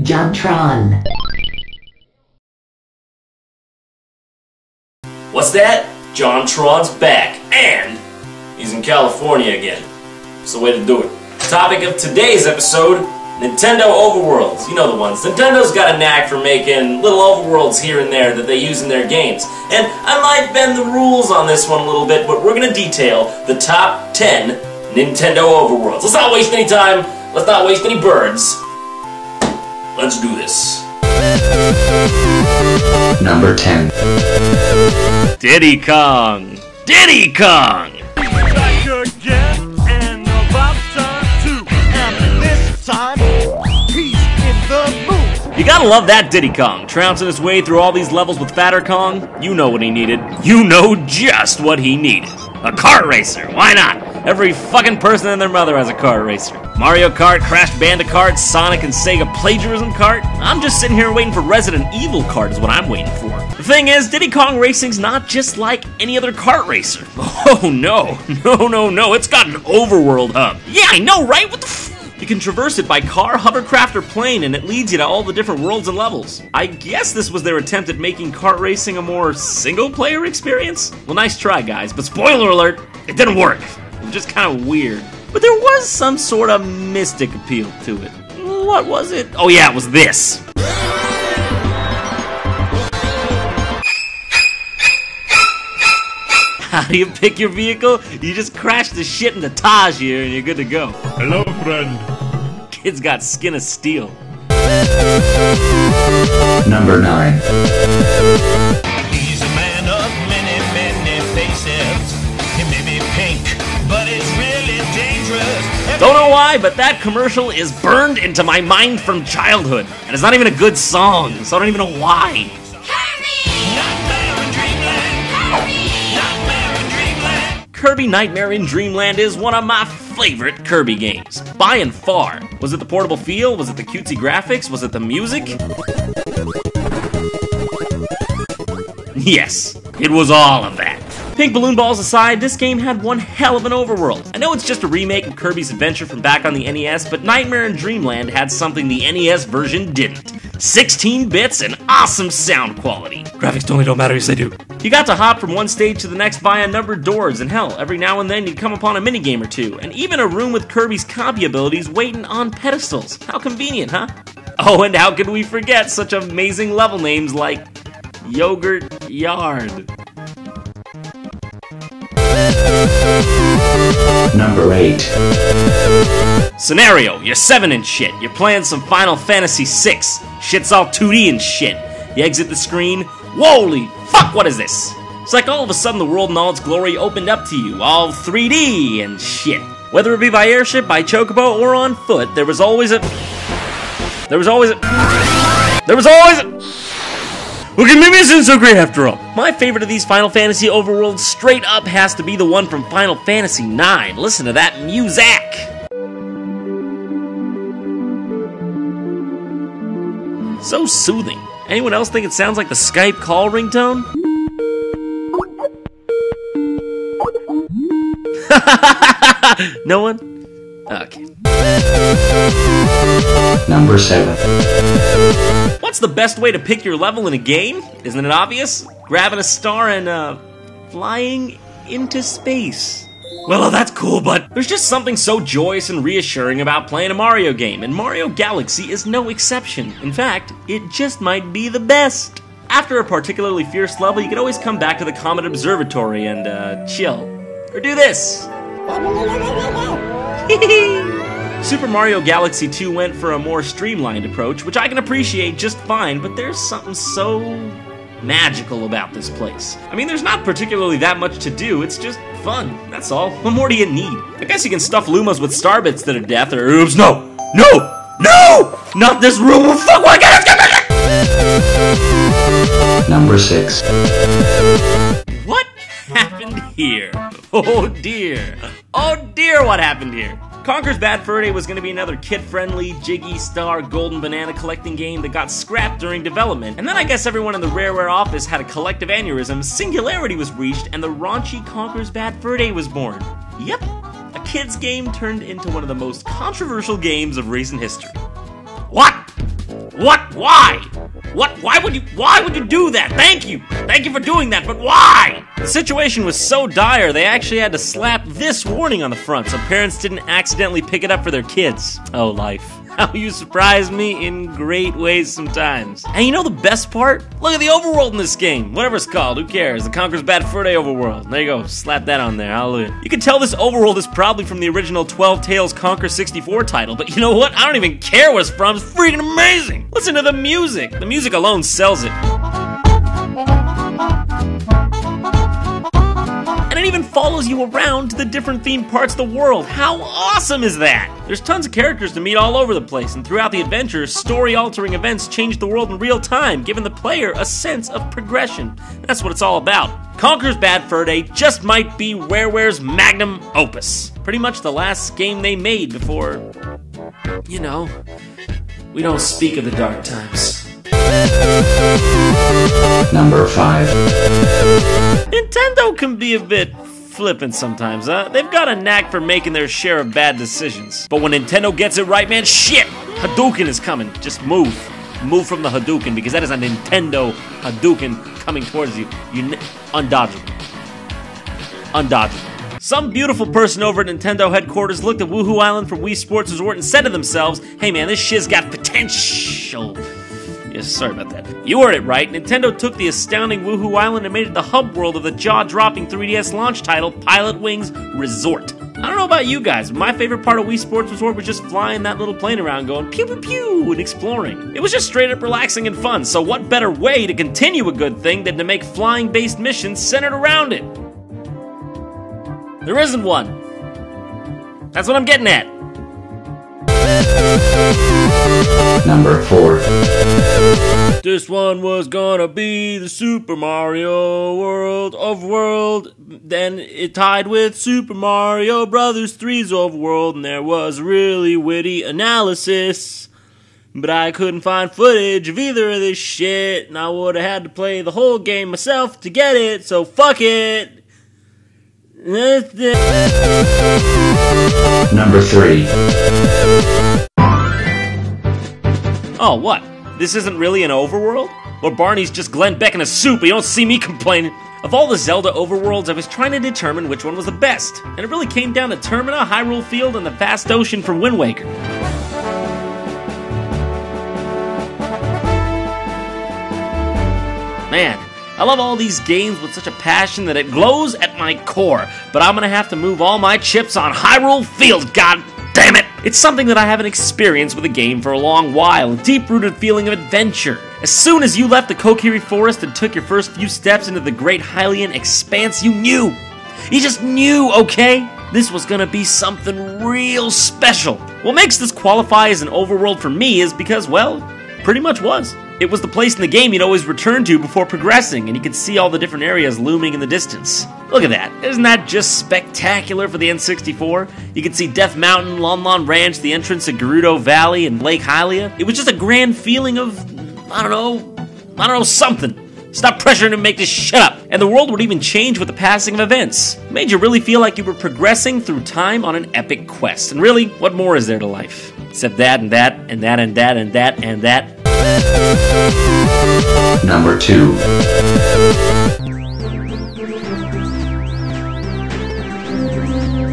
JonTron. What's that? JonTron's back, and he's in California again. It's the way to do it. Topic of today's episode, Nintendo Overworlds. You know the ones. Nintendo's got a knack for making little overworlds here and there that they use in their games. And I might bend the rules on this one a little bit, but we're going to detail the top 10 Nintendo Overworlds. Let's not waste any time. Let's not waste any birds. Let's do this. Number 10. Diddy Kong. Diddy Kong! Back again and about time too. And this time, he's in the mood. You gotta love that Diddy Kong, trouncing his way through all these levels with Fatter Kong. You know what he needed. You know just what he needed. A kart racer, why not? Every fucking person and their mother has a kart racer. Mario Kart, Crash Bandicoot, Sonic and Sega Plagiarism Kart. I'm just sitting here waiting for Resident Evil Kart is what I'm waiting for. The thing is, Diddy Kong Racing's not just like any other kart racer. Oh no, it's got an overworld hub. Yeah, I know, right? What the f? You can traverse it by car, hovercraft, or plane, and it leads you to all the different worlds and levels. I guess this was their attempt at making kart racing a more single-player experience? Well, nice try, guys, but spoiler alert, it didn't work. It was just kind of weird. But there was some sort of mystic appeal to it. What was it? Oh yeah, it was this. How do you pick your vehicle? You just crash the shit into Taj here and you're good to go. Hello, friend. Kid's got skin of steel. Number 9. He's a man of many faces. He may be pink, but it's really dangerous. Don't know why, but that commercial is burned into my mind from childhood. And it's not even a good song, so I don't even know why. Kirby Nightmare in Dreamland is one of my favorite Kirby games, by and far. Was it the portable feel? Was it the cutesy graphics? Was it the music? Yes, it was all of that. Pink balloon balls aside, this game had one hell of an overworld. I know it's just a remake of Kirby's Adventure from back on the NES, but Nightmare in Dreamland had something the NES version didn't. 16 bits and awesome sound quality. Graphics totally don't matter, yes they do. You got to hop from one stage to the next via numbered doors, and hell, every now and then you'd come upon a minigame or two, and even a room with Kirby's copy abilities waiting on pedestals. How convenient, huh? Oh, and how could we forget such amazing level names like Yogurt Yard? Number 8. Scenario, you're 7 and shit. You're playing some Final Fantasy VI. Shit's all 2D and shit. You exit the screen. Holy fuck, what is this? It's like all of a sudden the world in all its glory opened up to you, all 3D and shit. Whether it be by airship, by chocobo, or on foot, there was always a... Look at me, this isn't so great after all. My favorite of these Final Fantasy overworlds straight up has to be the one from Final Fantasy IX. Listen to that music. So soothing. Anyone else think it sounds like the Skype call ringtone? No one? Okay. Number 7. What's the best way to pick your level in a game? Isn't it obvious? Grabbing a star and, flying into space. Well, that's cool, but there's just something so joyous and reassuring about playing a Mario game, and Mario Galaxy is no exception. In fact, it just might be the best. After a particularly fierce level, you can always come back to the Comet Observatory and, chill. Or do this. Super Mario Galaxy 2 went for a more streamlined approach, which I can appreciate just fine, but there's something so magical about this place. I mean, there's not particularly that much to do, it's just fun, that's all. What more do you need? I guess you can stuff Lumas with star bits that are death, or oops, no! Not this room! Oh, fuck, what? Number 6. What happened here? Oh dear, what happened here? Conker's Bad Fur Day was going to be another kid-friendly, Jiggy Star Golden Banana collecting game that got scrapped during development, and then I guess everyone in the Rareware office had a collective aneurysm, singularity was reached, and the raunchy Conker's Bad Fur Day was born. Yep, a kid's game turned into one of the most controversial games of recent history. What? What? Why? What? Why would you do that? Thank you for doing that, but why? The situation was so dire, they actually had to slap this warning on the front so parents didn't accidentally pick it up for their kids. Oh, life. How you surprise me in great ways sometimes. And you know the best part? Look at the overworld in this game. Whatever it's called, who cares? The Conquer's Bad Fur Day overworld. There you go, slap that on there, hallelujah. You can tell this overworld is probably from the original 12 Tales Conquer 64 title, but you know what? I don't even care where it's from, it's freaking amazing. Listen to the music. The music alone sells it. And it even follows you around to the different themed parts of the world. How awesome is that? There's tons of characters to meet all over the place, and throughout the adventure, story-altering events change the world in real time, giving the player a sense of progression. That's what it's all about. Conquer's Bad Fur Day just might be WarioWare's magnum opus. Pretty much the last game they made before, you know, we don't speak of the dark times. Number 5. Nintendo can be a bit flippant sometimes, huh? They've got a knack for making their share of bad decisions. But when Nintendo gets it right, man, shit! Hadouken is coming. Just move. Move from the Hadouken, because that is a Nintendo Hadouken coming towards you. Undodgeable. Undodgeable. Some beautiful person over at Nintendo headquarters looked at Woohoo Island from Wii Sports Resort and said to themselves, hey man, this shit's got potential. Yes, sorry about that. You heard it right. Nintendo took the astounding Woohoo Island and made it the hub world of the jaw-dropping 3DS launch title, Pilot Wings Resort. I don't know about you guys, but my favorite part of Wii Sports Resort was just flying that little plane around going pew pew pew and exploring. It was just straight up relaxing and fun, so what better way to continue a good thing than to make flying-based missions centered around it? There isn't one. That's what I'm getting at. Number 4. This one was gonna be the Super Mario World Overworld. Then it tied with Super Mario Brothers 3's Overworld, and there was really witty analysis. But I couldn't find footage of either of this shit, and I would have had to play the whole game myself to get it, so fuck it. Number 3. Oh, what? This isn't really an overworld? Or Barney's just Glenn Beck in a suit, but you don't see me complaining. Of all the Zelda overworlds, I was trying to determine which one was the best, and it really came down to Termina, Hyrule Field, and the vast ocean from Wind Waker. Man, I love all these games with such a passion that it glows at my core, but I'm gonna have to move all my chips on Hyrule Field, god damn it! It's something that I haven't experienced with a game for a long while, a deep-rooted feeling of adventure. As soon as you left the Kokiri Forest and took your first few steps into the Great Hylian Expanse, you knew! You just knew, okay? This was gonna be something real special. What makes this qualify as an overworld for me is because, well, pretty much was. It was the place in the game you'd always return to before progressing, and you could see all the different areas looming in the distance. Look at that. Isn't that just spectacular for the N64? You could see Death Mountain, Lon Lon Ranch, the entrance to Gerudo Valley, and Lake Hylia. It was just a grand feeling of, I don't know, something. Stop pressuring to make this shit up. And the world would even change with the passing of events. It made you really feel like you were progressing through time on an epic quest. And really, what more is there to life? Except that and that and that and that and that and that. Number 2.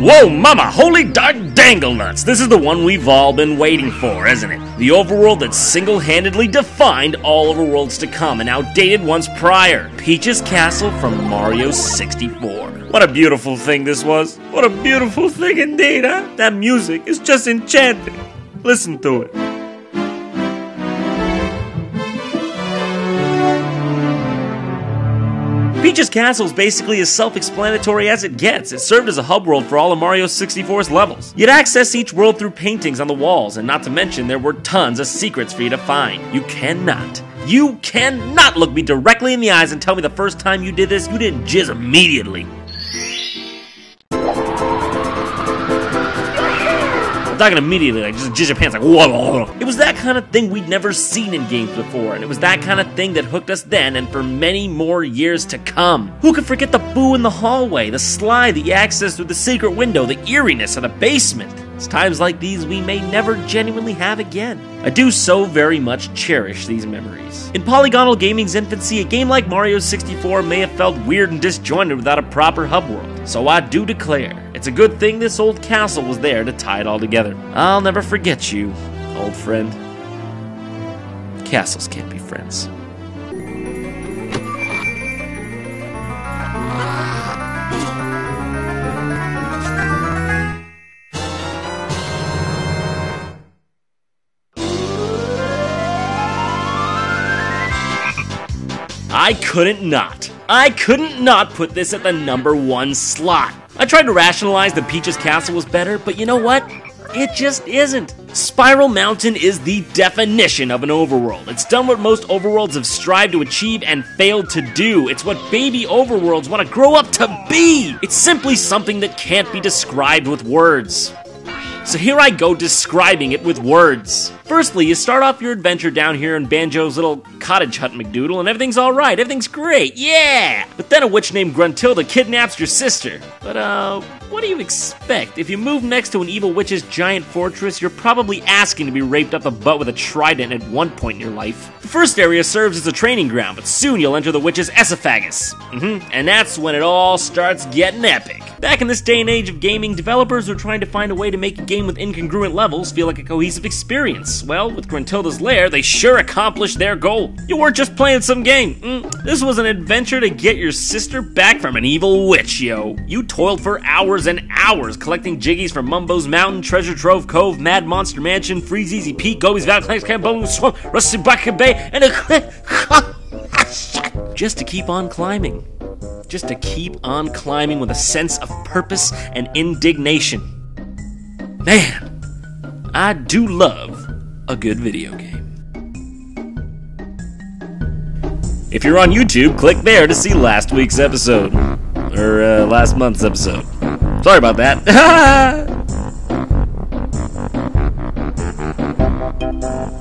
Whoa, mama, holy dark dangle nuts! This is the one we've all been waiting for, isn't it? The overworld that single-handedly defined all overworlds to come and outdated ones prior. Peach's Castle from Mario 64. What a beautiful thing this was. What a beautiful thing indeed, huh? That music is just enchanting. Listen to it. Peach's Castle is basically as self-explanatory as it gets. It served as a hub world for all of Mario 64's levels. You'd access each world through paintings on the walls, and not to mention there were tons of secrets for you to find. You cannot look me directly in the eyes and tell me the first time you did this, you didn't jizz immediately. I'm talking immediately, like just jizz your pants, like whoa. It was that kind of thing we'd never seen in games before, and it was that kind of thing that hooked us then and for many more years to come. Who could forget the boo in the hallway, the slide that you accessed through the secret window, the eeriness of the basement? It's times like these we may never genuinely have again. I do so very much cherish these memories. In polygonal gaming's infancy, a game like Mario 64 may have felt weird and disjointed without a proper hub world. So I do declare, it's a good thing this old castle was there to tie it all together. I'll never forget you, old friend. Castles can't be friends. I couldn't not put this at the #1 slot. I tried to rationalize that Peach's castle was better, but you know what? It just isn't. Spiral Mountain is the definition of an overworld. It's done what most overworlds have strived to achieve and failed to do. It's what baby overworlds want to grow up to be. It's simply something that can't be described with words. So here I go describing it with words. Firstly, you start off your adventure down here in Banjo's little cottage hut McDoodle, and everything's alright, everything's great, yeah! But then a witch named Gruntilda kidnaps your sister. But, what do you expect? If you move next to an evil witch's giant fortress, you're probably asking to be raped up the butt with a trident at one point in your life. The first area serves as a training ground, but soon you'll enter the witch's esophagus. And that's when it all starts getting epic. Back in this day and age of gaming, developers were trying to find a way to make a game with incongruent levels feel like a cohesive experience. Well, with Gruntilda's Lair, they sure accomplished their goal. You weren't just playing some game. This was an adventure to get your sister back from an evil witch, yo. You toiled for hours and hours collecting jiggies from Mumbo's Mountain, Treasure Trove Cove, Mad Monster Mansion, Freeze Easy Peak, Gobi's Valley, Clanks Camp, Bowling Swamp, Rusty Bucket Bay, and just to keep on climbing. Just to keep on climbing with a sense of purpose and indignation. Man, I do love a good video game. If you're on YouTube, click there to see last week's episode. Or last month's episode. Sorry about that.